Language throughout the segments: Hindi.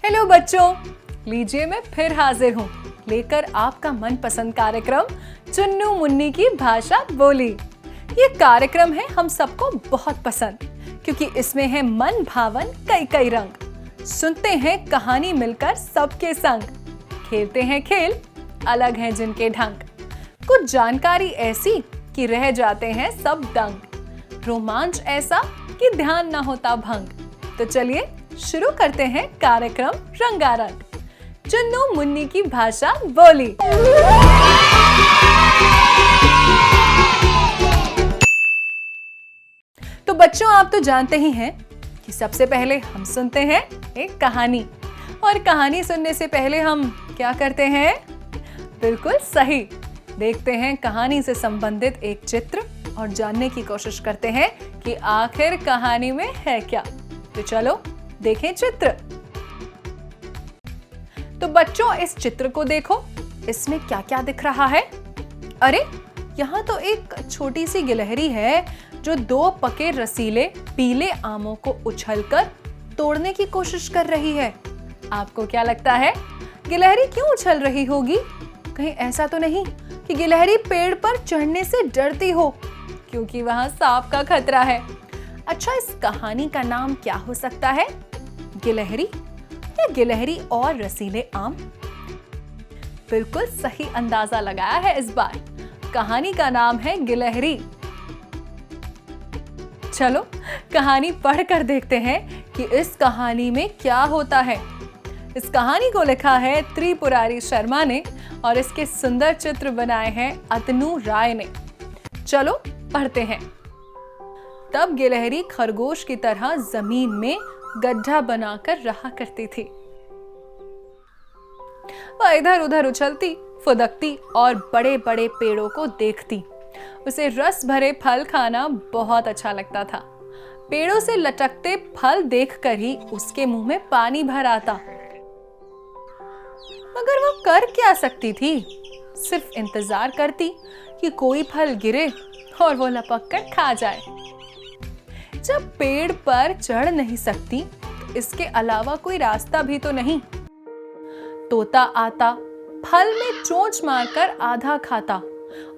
हेलो बच्चों, लीजिए मैं फिर हाजिर हूँ लेकर आपका मनपसंद कार्यक्रम चुन्नू मुन्नी की भाषा बोली। ये कार्यक्रम है हम सबको बहुत पसंद क्योंकि इसमें है मन भावन कई कई रंग। सुनते हैं कहानी मिलकर सबके संग, खेलते हैं खेल अलग हैं जिनके ढंग। कुछ जानकारी ऐसी कि रह जाते हैं सब दंग, रोमांच ऐसा कि ध्यान ना होता भंग। तो चलिए शुरू करते हैं कार्यक्रम रंगारंग, चुन्नू मुन्नी की भाषा बोली। तो बच्चों, आप तो जानते ही हैं कि सबसे पहले हम सुनते हैं एक कहानी, और कहानी सुनने से पहले हम क्या करते हैं? बिल्कुल सही, देखते हैं कहानी से संबंधित एक चित्र और जानने की कोशिश करते हैं कि आखिर कहानी में है क्या। तो चलो देखें चित्र। तो बच्चों, इस चित्र को देखो, इसमें क्या क्या दिख रहा है? अरे, यहाँ तो एक छोटी सी गिलहरी है जो दो पके रसीले पीले आमों को उछलकर तोड़ने की कोशिश कर रही है। आपको क्या लगता है, गिलहरी क्यों उछल रही होगी? कहीं ऐसा तो नहीं कि गिलहरी पेड़ पर चढ़ने से डरती हो क्योंकि वहां सांप का खतरा है? अच्छा, इस कहानी का नाम क्या हो सकता है? गिलहरी या गिलहरी और रसीले आम? बिल्कुल सही अंदाजा लगाया है इस बार। कहानी का नाम है गिलहरी। चलो कहानी पढ़कर देखते हैं कि इस कहानी में क्या होता है। इस कहानी को लिखा है त्रिपुरारी शर्मा ने और इसके सुंदर चित्र बनाए हैं अतनु राय ने। चलो पढ़ते हैं। तब गिलहरी खरगोश की तरह जमीन में गड्ढा बनाकर रहा करती थी। वह इधर उधर उछलती फुदकती और बड़े बड़े पेड़ों को देखती। उसे रस भरे फल खाना बहुत अच्छा लगता था। पेड़ों से लटकते फल देखकर ही उसके मुंह में पानी भर आता। मगर वो कर क्या सकती थी? सिर्फ इंतजार करती कि कोई फल गिरे और वो लपक कर खा जाए। जब पेड़ पर चढ़ नहीं सकती तो इसके अलावा कोई रास्ता भी तो नहीं। तोता आता, फल में चोंच मारकर आधा खाता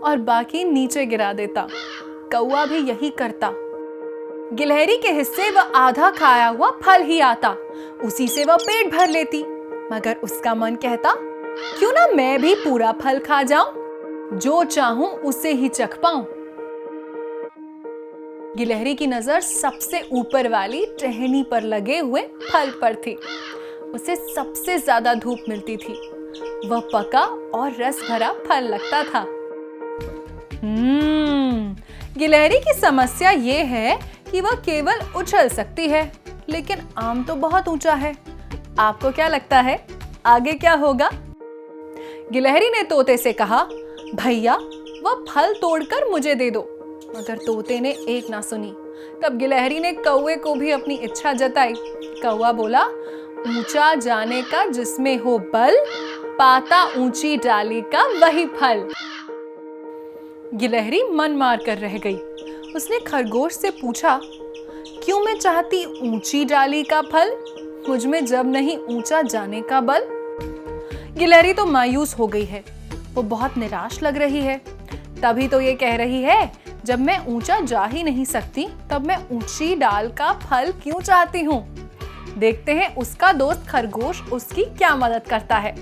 और बाकी नीचे गिरा देता। कौवा भी यही करता। गिलहरी के हिस्से वह आधा खाया हुआ फल ही आता, उसी से वह पेट भर लेती। मगर उसका मन कहता, क्यों ना मैं भी पूरा फल खा जाऊं, जो चाहूं उसे ही चख पाऊं। गिलहरी की नजर सबसे ऊपर वाली टहनी पर लगे हुए फल पर थी। उसे सबसे ज्यादा धूप मिलती थी। वह पका और रस भरा फल लगता था। गिलहरी की समस्या ये है कि वह केवल उछल सकती है, लेकिन आम तो बहुत ऊंचा है। आपको क्या लगता है आगे क्या होगा? गिलहरी ने तोते से कहा, भैया वह फल तोड़कर मुझे दे दो। मगर तोते ने एक ना सुनी। तब गिलहरी ने कौवे को भी अपनी इच्छा जताई। कौवा बोला, ऊंचा जाने का जिसमें हो बल, पाता ऊंची डाली का वही फल। गिलहरी मन मार कर रह गई। उसने खरगोश से पूछा, क्यों मैं चाहती ऊंची डाली का फल, मुझ में जब नहीं ऊंचा जाने का बल? गिलहरी तो मायूस हो गई है। वो बहुत निराश लग रही है। तभी तो ये कह रही है, जब मैं ऊंचा जा ही नहीं सकती तब मैं ऊंची डाल का फल क्यों चाहती हूँ। देखते हैं उसका दोस्त खरगोश उसकी क्या मदद करता है।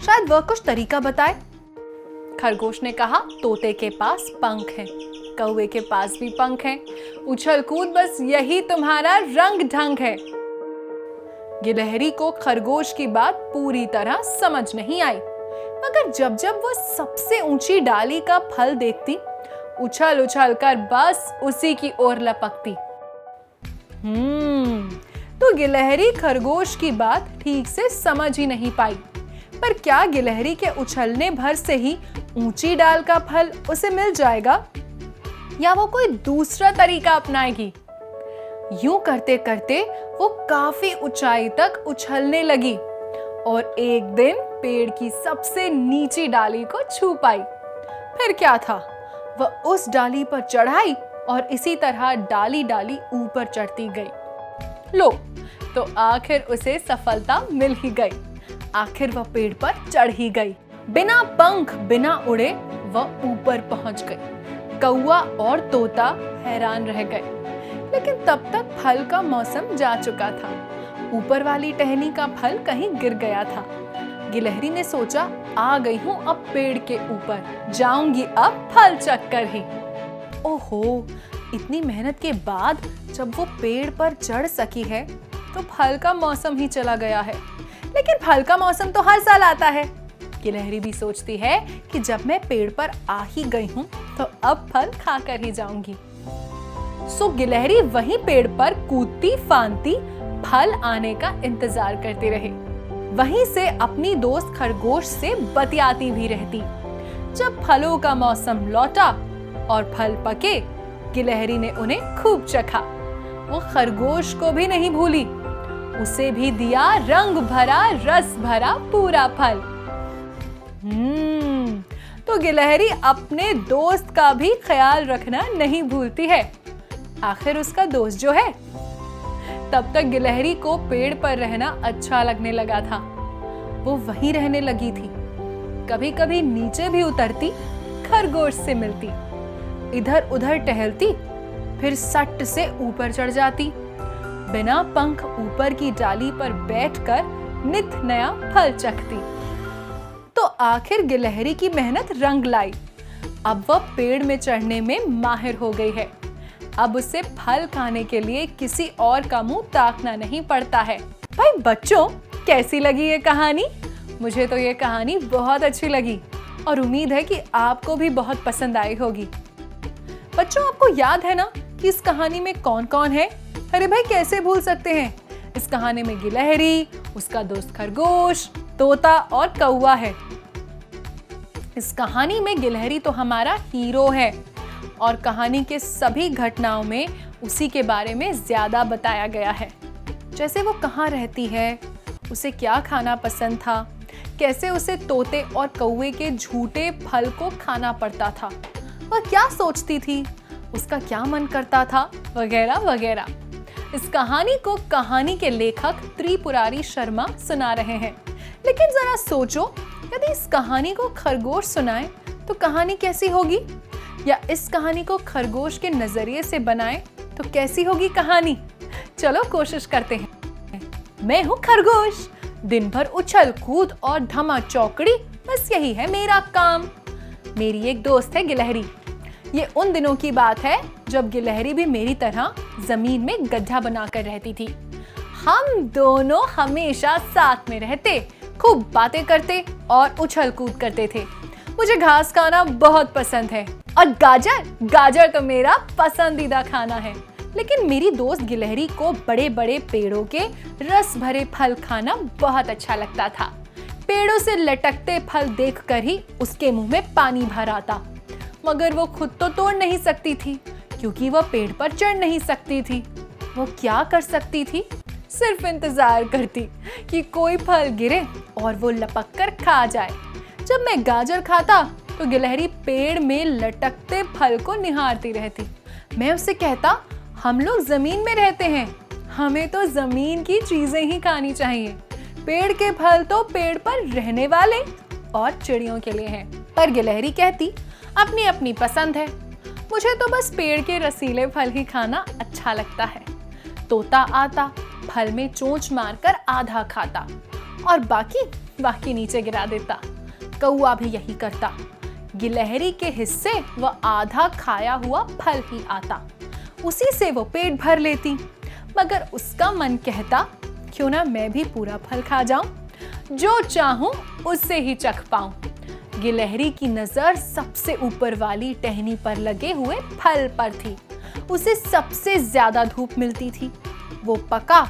शायद वह कुछ तरीका बताए। खरगोश ने कहा, तोते के पास पंख हैं, कौवे के पास भी पंख हैं, उछल कूद बस यही तुम्हारा रंग ढंग है। गिलहरी को खरगोश की बात पूरी तरह समझ नहीं आई, मगर जब जब वह सबसे ऊंची डाली का फल देखती, उछल उछल कर बस उसी की ओर लपकती। तो गिलहरी खरगोश की बात ठीक से समझ ही नहीं पाई। पर क्या गिलहरी के उछलने भर से ही ऊंची डाल का फल उसे मिल जाएगा, या वो कोई दूसरा तरीका अपनाएगी? यूं करते करते वो काफी ऊंचाई तक उछलने लगी और एक दिन पेड़ की सबसे नीची डाली को छू पाई। फिर क्या था, वह उस डाली पर चढ़ाई और इसी तरह डाली डाली ऊपर चढ़ती गई। लो, तो आखिर उसे सफलता मिल ही गई। आखिर वह पेड़ पर चढ़ ही गई। बिना पंख बिना उड़े वह ऊपर पहुंच गई। कौवा और तोता हैरान रह गए, लेकिन तब तक फल का मौसम जा चुका था। ऊपर वाली टहनी का फल कहीं गिर गया था। गिलहरी ने सोचा, आ गई हूं अब पेड़ के ऊपर, जाऊंगी अब फल चक्कर ही। ओहो, इतनी मेहनत के बाद जब वो पेड़ पर चढ़ सकी है तो फल का मौसम ही चला गया है। लेकिन फल का मौसम तो हर साल आता है। गिलहरी भी सोचती है कि जब मैं पेड़ पर आ ही गई हूं तो अब फल खाकर ही जाऊंगी। सो गिलहरी वहीं पेड़ पर कूदती फांदती फल आने का इंतजार करती रही। वहीं से अपनी दोस्त खरगोश से बतियाती भी रहती। जब फलों का मौसम लौटा और फल पके, गिलहरी ने उन्हें खूब चखा। वो खरगोश को भी नहीं भूली, उसे भी दिया रंग भरा रस भरा पूरा फल। तो गिलहरी अपने दोस्त का भी ख्याल रखना नहीं भूलती है। आखिर उसका दोस्त जो है। तब तक गिलहरी को पेड़ पर रहना अच्छा लगने लगा था। वो वहीं रहने लगी थी। कभी कभी नीचे भी उतरती, खरगोश से मिलती, इधर उधर टहलती, फिर सट से ऊपर चढ़ जाती। बिना पंख ऊपर की डाली पर बैठकर नित नया फल चखती। तो आखिर गिलहरी की मेहनत रंग लाई। अब वह पेड़ में चढ़ने में माहिर हो गई है। अब उसे फल खाने के लिए किसी और का मुंह ताकना नहीं पड़ता है। भाई बच्चों, कैसी लगी ये कहानी? मुझे तो ये कहानी बहुत अच्छी लगी और उम्मीद है कि आपको भी बहुत पसंद आई होगी। बच्चों, आपको याद है ना कि इस कहानी में कौन कौन है? अरे भाई, कैसे भूल सकते हैं। इस कहानी में गिलहरी, उसका दोस्त खरगोश, तोता और कौवा है। इस कहानी में गिलहरी तो हमारा हीरो है और कहानी के सभी घटनाओं में उसी के बारे में ज्यादा बताया गया है। जैसे वो कहाँ रहती है, उसे क्या खाना पसंद था, कैसे उसे तोते और कौवे के झूठे फल को खाना पड़ता था, वह क्या सोचती थी, उसका क्या मन करता था, वगैरह वगैरह। इस कहानी को कहानी के लेखक त्रिपुरारी शर्मा सुना रहे हैं। लेकिन जरा सोचो, यदि इस कहानी को खरगोश सुनाए तो कहानी कैसी होगी? या इस कहानी को खरगोश के नजरिए से बनाए तो कैसी होगी कहानी? चलो कोशिश करते हैं। मैं हूँ खरगोश, दिन भर उछल कूद और धमा चौकड़ी, बस यही है मेरा काम। मेरी एक दोस्त है गिलहरी। ये उन दिनों की बात है जब गिलहरी भी मेरी तरह जमीन में गड्ढा बनाकर रहती थी। हम दोनों हमेशा साथ में रहते, खूब बातें करते और उछल कूद करते थे। मुझे घास खाना बहुत पसंद है और गाजर तो मेरा पसंदीदा खाना है। लेकिन मेरी दोस्त गिलहरी को बड़े बड़े पेड़ों के रस भरे फल खाना बहुत अच्छा लगता था। पेड़ों से लटकते फल देखकर ही उसके मुंह में पानी भर आता। मगर वो खुद तो तोड़ नहीं सकती थी क्योंकि वह पेड़ पर चढ़ नहीं सकती थी। वो क्या कर सकती थी? सिर्फ इंतजार करती कि कोई फल गिरे और वो लपक कर खा जाए। जब मैं गाजर खाता तो गिलहरी पेड़ में लटकते फल को निहारती रहती। मैं उससे कहता, हम लोग जमीन में रहते हैं, हमें तो जमीन की चीजें ही खानी चाहिए। पेड़ के फल तो पेड़ पर रहने वाले और चिड़ियों के लिए हैं। पर गिलहरी कहती, अपनी अपनी पसंद है, मुझे तो बस पेड़ के रसीले फल ही खाना अच्छा लगता है। तोता आता, फल में चोंच मारकर आधा खाता और बाकी नीचे गिरा देता। कौवा भी यही करता। गिलहरी के हिस्से वह आधा खाया हुआ फल ही आता, उसी से वो पेट भर लेती। मगर उसका मन कहता, क्यों ना मैं भी पूरा फल खा जाऊं, जो चाहूं उससे ही चख पाऊं। गिलहरी की नजर सबसे ऊपर वाली टहनी पर लगे हुए फल पर थी। उसे सबसे ज्यादा धूप मिलती थी। वो पका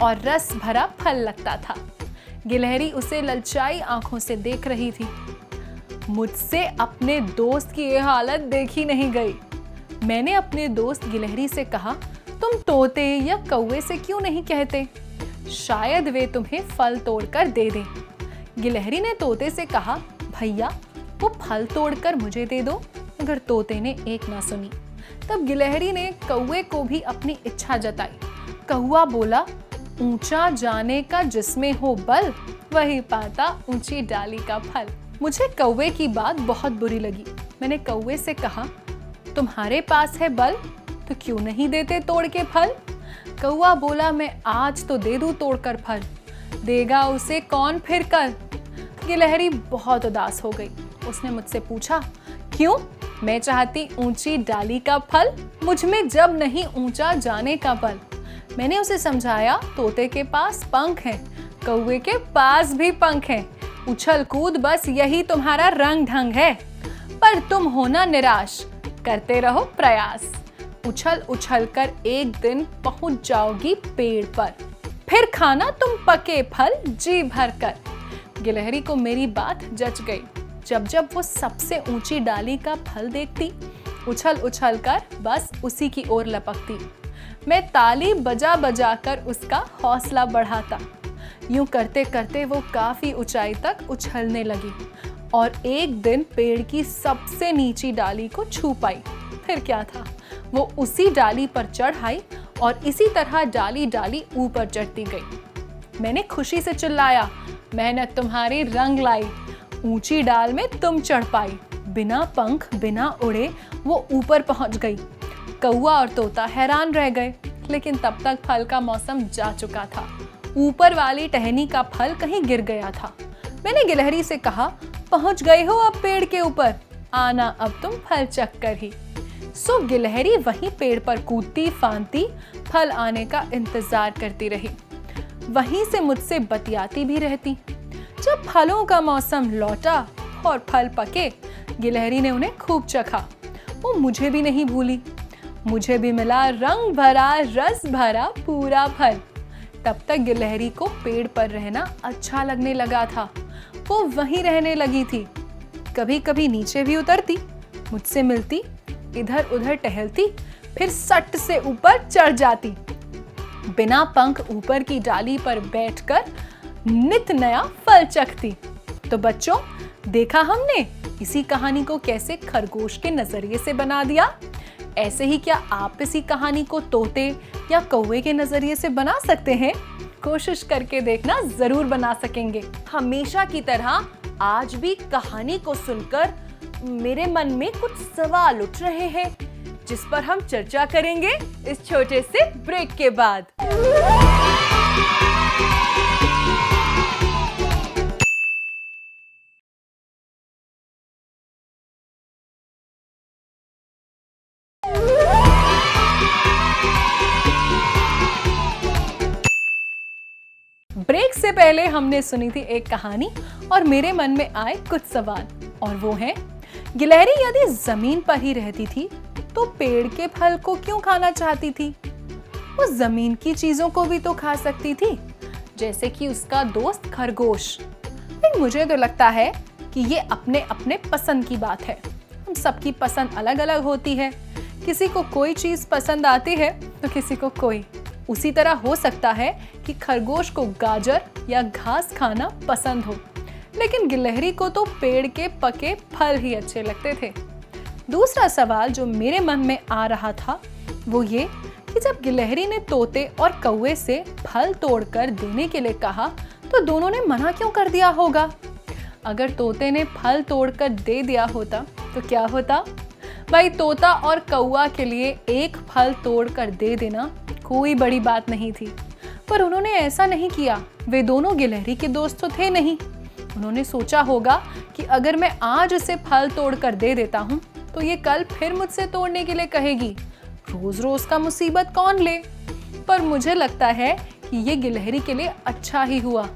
और रस भरा फल लगता था। गिलहरी उसे ललचाई आंखों से देख रही थी। मुझसे अपने दोस्त की ये हालत देखी नहीं गई। मैंने अपने दोस्त गिलहरी से कहा, तुम तोते या कौवे से क्यों नहीं कहते? शायद वे तुम्हें फल तोड़कर दे दें। गिलहरी ने तोते से कहा, भैया वो फल तोड़कर मुझे दे दो। मगर तोते ने एक ना सुनी। तब गिलहरी ने कौवे को भी अपनी इच्छा जताई कौवा बोला, ऊंचा जाने का जिसमें हो बल, वही पाता ऊंची डाली का फल। मुझे कौवे की बात बहुत बुरी लगी। मैंने कौवे से कहा, तुम्हारे पास है बल तो क्यों नहीं देते तोड़ के फल? कौवा बोला, मैं आज तो दे दूं तोड़कर फल, देगा उसे कौन फिर कल? गिलहरी बहुत उदास हो गई। उसने मुझसे पूछा, क्यों? मैं चाहती ऊंची डाली का फल, मुझ में जब नहीं ऊंचा जाने का बल। मैंने उसे समझाया, तोते के पास पंख हैं, कौवे के पास भी पंख हैं, उछल कूद बस यही तुम्हारा रंग ढंग है। पर तुम होना निराश, करते रहो प्रयास, उछल उछल कर एक दिन पहुंच जाओगी पेड़ पर, फिर खाना तुम पके फल जी भर कर। गिलहरी को मेरी बात जच गई। जब जब वो सबसे ऊंची डाली का फल देखती, उछल उछल कर बस उसी की ओर लपकती। मैं ताली बजा बजा कर उसका हौसला बढ़ाता। यूं करते करते वो काफी ऊंचाई तक उछलने लगी और एक दिन पेड़ की सबसे नीची डाली को छू पाई। फिर क्या था, वो उसी डाली पर चढ़ आई और इसी तरह डाली डाली ऊपर चढ़ती गई। मैंने खुशी से चिल्लाया, मेहनत तुम्हारी रंग लाई, ऊंची डाल में तुम चढ़ पाई। बिना पंख बिना उड़े वो ऊपर पहुंच गई। कौवा और तोता हैरान रह गए, लेकिन तब तक फल का मौसम जा चुका था। ऊपर वाली टहनी का फल कहीं गिर गया था। मैंने गिलहरी से कहा, पहुंच गए हो अब पेड़ के ऊपर, आना अब तुम फल चक्कर ही। सो गिलहरी वहीं पेड़ पर कूदती फांदती फल आने का इंतजार करती रही। वहीं से मुझसे बतियाती भी रहती। जब फलों का मौसम लौटा और फल पके, गिलहरी ने उन्हें खूब चखा। वो मुझे भी नहीं भूली। मुझे भी मिला रंग भरा रस भरा पूरा फल। तब तक गिलहरी को पेड़ पर रहना अच्छा लगने लगा था। वो वहीं रहने लगी थी। कभी कभी नीचे भी उतरती, मुझसे मिलती, इधर उधर टहलती, फिर सट से ऊपर चढ़ जाती। बिना पंख ऊपर की डाली पर बैठकर नित नया फल चखती। तो बच्चों, देखा हमने इसी कहानी को कैसे खरगोश के नजरिए से बना दिया। ऐसे ही क्या आप इसी कहानी को तोते या कौवे के नजरिए से बना सकते हैं? कोशिश करके देखना, जरूर बना सकेंगे। हमेशा की तरह आज भी कहानी को सुनकर मेरे मन में कुछ सवाल उठ रहे हैं, जिस पर हम चर्चा करेंगे इस छोटे से ब्रेक के बाद। ब्रेक से पहले हमने सुनी थी एक कहानी और मेरे मन में आए कुछ सवाल, और वो है, गिलहरी यदि जमीन पर ही रहती थी तो पेड़ के फल को क्यों खाना चाहती थी? वो जमीन की चीजों को भी तो खा सकती थी, जैसे कि उसका दोस्त खरगोश। लेकिन मुझे तो लगता है कि ये अपने अपने पसंद की बात है। हम सबकी पसंद अलग अलग होती है। किसी को कोई चीज पसंद आती है तो किसी को कोई। उसी तरह हो सकता है कि खरगोश को गाजर या घास खाना पसंद हो, लेकिन गिलहरी को तो पेड़ के पके फल ही अच्छे लगते थे। दूसरा सवाल जो मेरे मन में आ रहा था वो ये कि जब गिलहरी ने तोते और कौवे से फल तोड़कर देने के लिए कहा तो दोनों ने मना क्यों कर दिया होगा? अगर तोते ने फल तोड़कर दे दिया होता तो क्या होता? भाई, तोता और कौवा के लिए एक फल तोड़कर दे देना कोई बड़ी बात नहीं थी, पर उन्होंने ऐसा नहीं किया। वे दोनों गिलहरी के दोस्त तो थे नहीं। उन्होंने सोचा होगा कि अगर मैं आज उसे फल तोड़कर दे देता हूँ तो ये कल फिर मुझसे तोड़ने के लिए कहेगी। रोज रोज का मुसीबत कौन ले? पर मुझे लगता है कि ये गिलहरी के लिए अच्छा ही हुआ।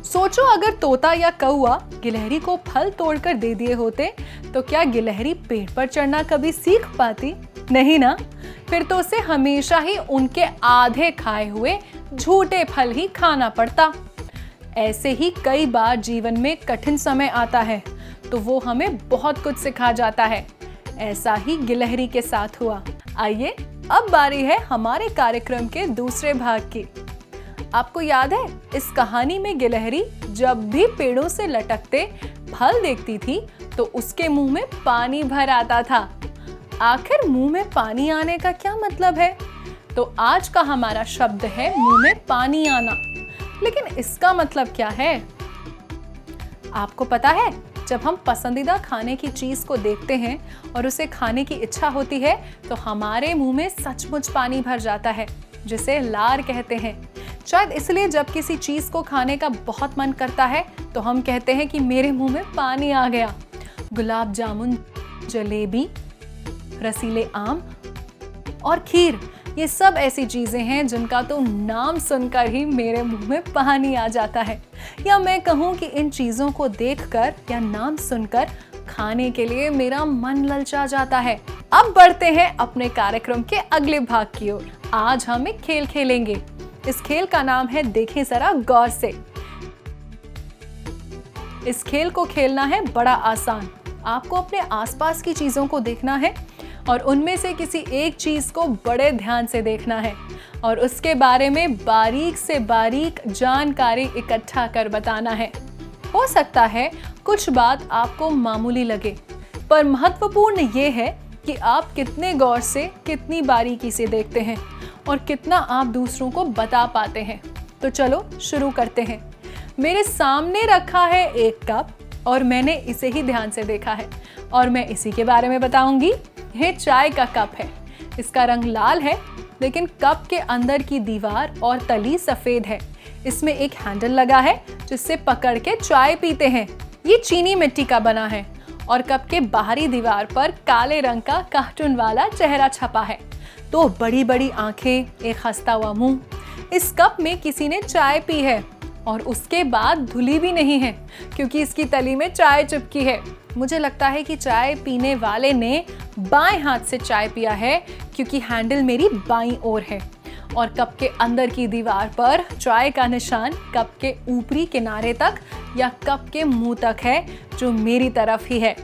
सोचो, अगर तोता या कौवा गिलहरी को फल तोड़कर दे दिए होते तो क्या गिलहरी पेड़ पर चढ़ना कभी सीख पाती? नहीं ना। फिर तो उसे हमेशा ही उनके आधे खाए हुए झूठे फल ही खाना पड़ता। ऐसे ही कई बार जीवन में कठिन समय आता है तो वो हमें बहुत कुछ सिखा जाता है। ऐसा ही गिलहरी के साथ हुआ। आइए, अब बारी है हमारे कार्यक्रम के दूसरे भाग की। आपको याद है, इस कहानी में गिलहरी जब भी पेड़ों से लटकते फल देखती थी तो उसके मुंह में पानी भर आता था। आखिर मुंह में पानी आने का क्या मतलब है? तो आज का हमारा शब्द है मुंह में पानी आना। लेकिन इसका मतलब क्या है? आपको पता है, जब हम पसंदीदा खाने की चीज को देखते हैं और उसे खाने की इच्छा होती है तो हमारे मुंह में सचमुच पानी भर जाता है, जिसे लार कहते हैं। शायद इसलिए जब किसी चीज को खाने का बहुत मन करता है तो हम कहते हैं कि मेरे मुंह में पानी आ गया। गुलाब जामुन, जलेबी, रसीले आम और खीर, ये सब ऐसी चीजें हैं जिनका तो नाम सुनकर ही मेरे मुंह में पानी आ जाता है। या मैं कहूँ कि इन चीजों को देखकर या नाम सुनकर खाने के लिए मेरा मन ललचा जाता है। अब बढ़ते हैं अपने कार्यक्रम के अगले भाग की ओर। आज हम एक खेल खेलेंगे। इस खेल का नाम है देखें जरा गौर से। इस खेल को खेलना है बड़ा आसान। आपको अपने आसपास की चीजों को देखना है और उनमें से किसी एक चीज को बड़े ध्यान से देखना है और उसके बारे में बारीक से बारीक जानकारी इकट्ठा कर बताना है। हो सकता है कुछ बात आपको मामूली लगे, पर महत्वपूर्ण ये है कि आप कितने गौर से, कितनी बारीकी से देखते हैं और कितना आप दूसरों को बता पाते हैं। तो चलो शुरू करते हैं। मेरे सामने रखा है एक कप और मैंने इसे ही ध्यान से देखा है और मैं इसी के बारे में बताऊंगी। यह चाय का कप है। इसका रंग लाल है, लेकिन कप के अंदर की दीवार और तली सफेद है। इसमें एक हैंडल लगा है जिससे पकड़ के चाय पीते हैं। ये चीनी मिट्टी का बना है और कप के बाहरी दीवार पर काले रंग का कार्टून वाला चेहरा छपा है। तो बड़ी बड़ी आंखें, एक हंसता हुआ मुंह। इस कप में किसी ने चाय पी है और उसके बाद धुली भी नहीं है, क्योंकि इसकी तली में चाय चिपकी है। मुझे लगता है कि चाय पीने वाले ने बाएं हाथ से चाय पिया है, क्योंकि हैंडल मेरी बाईं ओर है और कप के अंदर की दीवार पर चाय का निशान कप के ऊपरी किनारे तक या कप के मुंह तक है, जो मेरी तरफ ही है।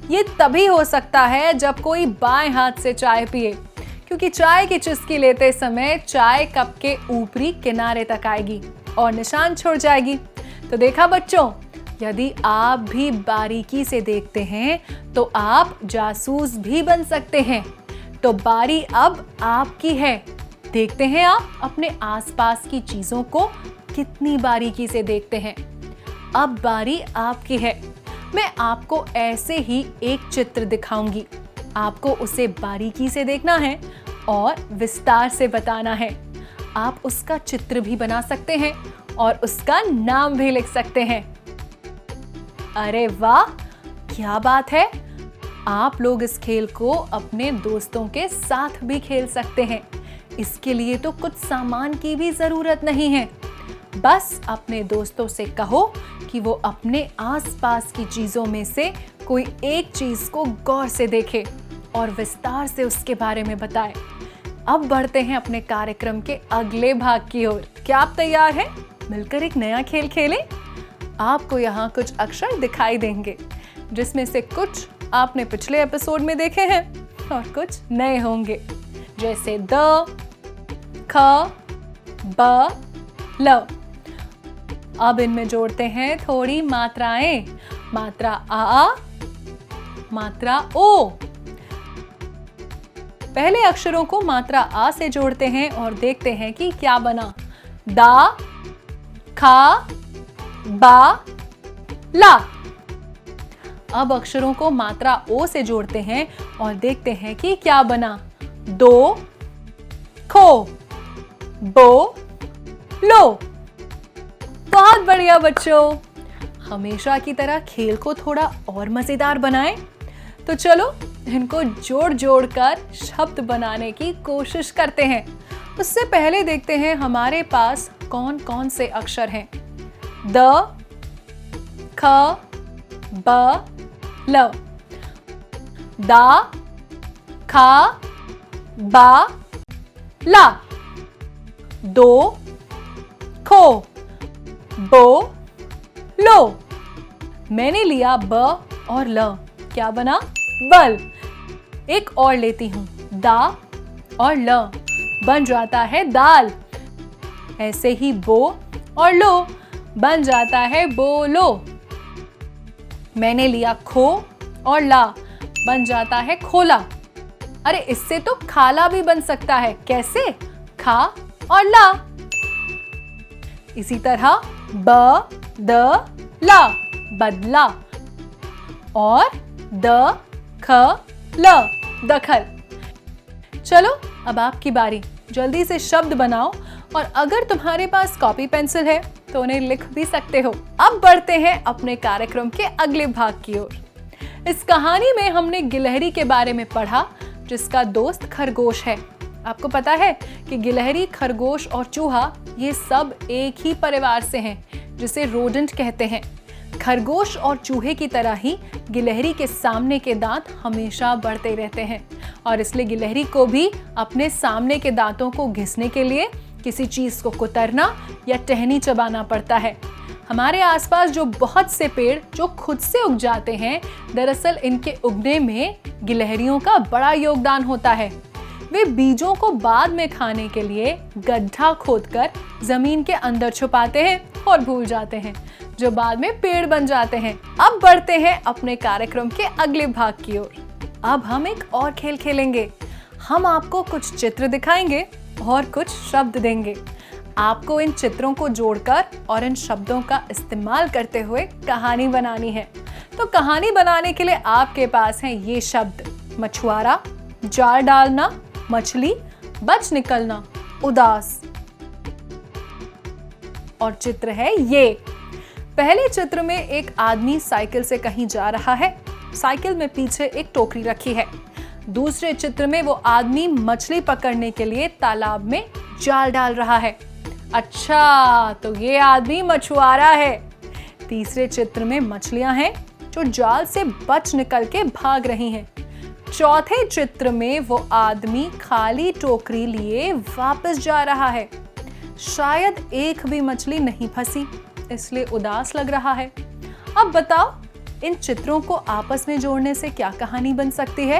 ये तभी हो सकता है जब कोई बाएं हाथ से चाय पिए, क्योंकि चाय की चुस्की लेते समय चाय कप के ऊपरी किनारे तक आएगी और निशान छोड़ जाएगी। तो देखा बच्चों, यदि आप भी बारीकी से देखते हैं तो आप जासूस भी बन सकते हैं। तो बारी अब आपकी है। देखते हैं आप अपने आसपास की चीजों को कितनी बारीकी से देखते हैं। अब बारी आपकी है। मैं आपको ऐसे ही एक चित्र दिखाऊंगी। आपको उसे बारीकी से देखना है और विस्तार से बताना है। आप उसका चित्र भी बना सकते हैं और उसका नाम भी लिख सकते हैं। अरे वाह, क्या बात है! आप लोग इस खेल को अपने दोस्तों के साथ भी खेल सकते हैं। इसके लिए तो कुछ सामान की भी जरूरत नहीं है। बस अपने दोस्तों से कहो कि वो अपने आसपास की चीजों में से कोई एक चीज को गौर से देखे और विस्तार से उसके बारे में बताए। अब बढ़ते हैं अपने कार्यक्रम के अगले भाग की ओर। क्या आप तैयार हैं? मिलकर एक नया खेल खेलें। आपको यहाँ कुछ अक्षर दिखाई देंगे, जिसमें से कुछ आपने पिछले एपिसोड में देखे हैं और कुछ नए होंगे, जैसे द, ख, ब, ल। अब इनमें जोड़ते हैं थोड़ी मात्राएं। मात्रा आ, मात्रा ओ। पहले अक्षरों को मात्रा आ से जोड़ते हैं और देखते हैं कि क्या बना। दा, खा, बा, ला। अब अक्षरों को मात्रा ओ से जोड़ते हैं और देखते हैं कि क्या बना। दो, खो, बो, लो। बहुत बढ़िया बच्चों। हमेशा की तरह खेल को थोड़ा और मजेदार बनाएं। तो चलो इनको जोड़ जोड़ कर शब्द बनाने की कोशिश करते हैं। उससे पहले देखते हैं हमारे पास कौन कौन से अक्षर हैं। द, ख, ब, ल। दा, खा, बा, ला। दो, खो, बो, लो। मैंने लिया ब और ल। क्या बना? बल। एक और लेती हूं। दा और ल बन जाता है दाल। ऐसे ही बो और लो बन जाता है बोलो। मैंने लिया खो और ला बन जाता है खोला। अरे इससे तो खाला भी बन सकता है। कैसे? खा और ला। इसी तरह ब द ला, बदला। और द ख ल, दखल। चलो अब आपकी बारी, जल्दी से शब्द बनाओ और अगर तुम्हारे पास कॉपी पेंसिल है तो उन्हें लिख भी सकते हो। अब बढ़ते हैं अपने कार्यक्रम के अगले भाग की ओर। इस कहानी में हमने गिलहरी के बारे में पढ़ा जिसका दोस्त खरगोश है। आपको पता है कि गिलहरी, खरगोश और चूहा ये सब एक ही परिवार से हैं जिसे रोडेंट कहते हैं। खरगोश और चूहे की तरह ही गिलहरी के सामने के दांत हमेशा बढ़ते रहते हैं और इसलिए गिलहरी को भी अपने सामने के दांतों को घिसने के लिए किसी चीज को कुतरना या टहनी चबाना पड़ता है। हमारे आसपास जो बहुत से पेड़ जो खुद से उग जाते हैं, दरअसल इनके उगने में गिलहरियों का बड़ा योगदान होता है। वे बीजों को बाद में खाने के लिए गड्ढा खोदकर जमीन के अंदर छुपाते हैं और भूल जाते हैं, जो बाद में पेड़ बन जाते हैं। अब बढ़ते हैं अपने कार्यक्रम के अगले भाग की ओर। अब हम एक और खेल खेलेंगे। हम आपको कुछ चित्र दिखाएंगे और कुछ शब्द देंगे। आपको इन चित्रों को जोड़कर और इन शब्दों का इस्तेमाल करते हुए कहानी बनानी है। तो कहानी बनाने के लिए आपके पास हैं ये शब्द: मछुआरा, जाल डालना, मछली, बच निकलना, उदास। और चित्र है ये। पहले चित्र में एक आदमी साइकिल से कहीं जा रहा है। साइकिल में पीछे एक टोकरी रखी है। दूसरे चित्र में वो आदमी मछली पकड़ने के लिए तालाब में जाल डाल रहा है। अच्छा, तो ये आदमी मछुआरा है। तीसरे चित्र में मछलियां हैं जो जाल से बच निकल के भाग रही हैं। चौथे चित्र में वो आदमी खाली टोकरी लिए वापस जा रहा है। शायद एक भी मछली नहीं फंसी, इसलिए उदास लग रहा है। अब बताओ, इन चित्रों को आपस में जोड़ने से क्या कहानी बन सकती है?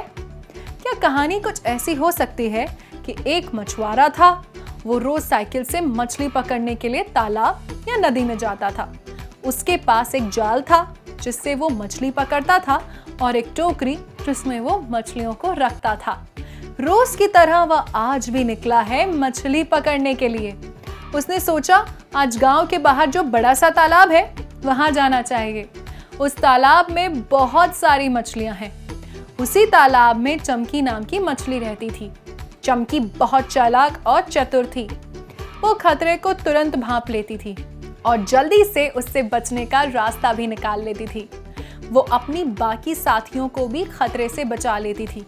क्या कहानी कुछ ऐसी हो सकती है कि एक मछुआरा था, वो रोज साइकिल से मछली पकड़ने के लिए तालाब या नदी में जाता था। उसके पास एक जाल था जिससे वो मछली पकड़ता था और एक टोकरी जिसमें वो मछलियों को रखता था। रोज की तरह वह आज भी निकला है मछली पकड़ने के लिए। उसने सोचा आज गांव के बाहर जो बड़ा सा तालाब है वहां जाना चाहिए। उस तालाब में बहुत सारी मछलियां हैं। उसी तालाब में चमकी नाम की मछली रहती थी। चमकी बहुत चालाक और चतुर थी। वो खतरे को तुरंत भांप लेती थी और जल्दी से उससे बचने का रास्ता भी निकाल लेती थी। वो अपनी बाकी साथियों को भी खतरे से बचा लेती थी।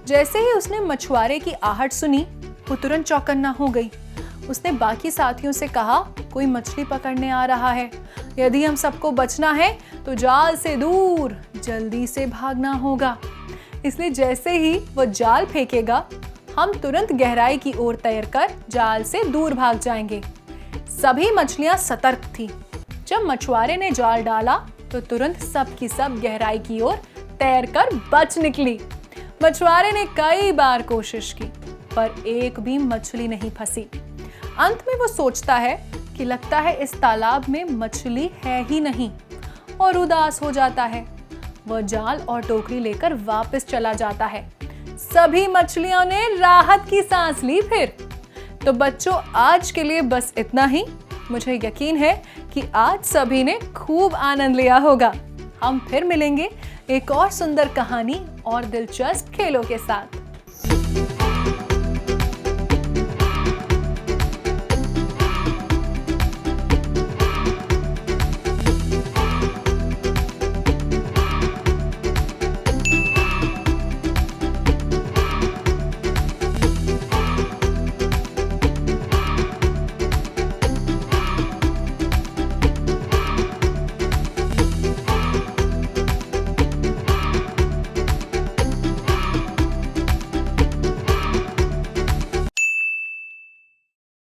जैसे ही उसने मछुआरे की आहट सुनी, वो तुरंत चौकन्ना हो गई। उसने बाकी साथियों से कहा, कोई मछली पकड़ने आ रहा है। यदि हम सबको बचना है तो जाल से दूर जल्दी से भागना होगा। इसलिए जैसे ही वो जाल फेंकेगा, हम तुरंत गहराई की ओर तैरकर जाल से दूर भाग जाएंगे। सभी मछलियां सतर्क थीं। जब मछुआरे ने जाल डाला तो तुरंत सब की सब गहराई की ओर तैरकर बच निकली। मछुआरे ने कई बार कोशिश की पर एक भी मछली नहीं फंसी। अंत में वो सोचता है कि लगता है इस तालाब में मछली है ही नहीं और उदास हो जाता है। वह जाल और टोकरी लेकर वापस चला जाता है। सभी मछलियों ने राहत की सांस ली फिर। तो बच्चों, आज के लिए बस इतना ही। मुझे यकीन है कि आज सभी ने खूब आनंद लिया होगा। हम फिर मिलेंगे एक और सुंदर कहानी और दिलचस्प खेलों के साथ।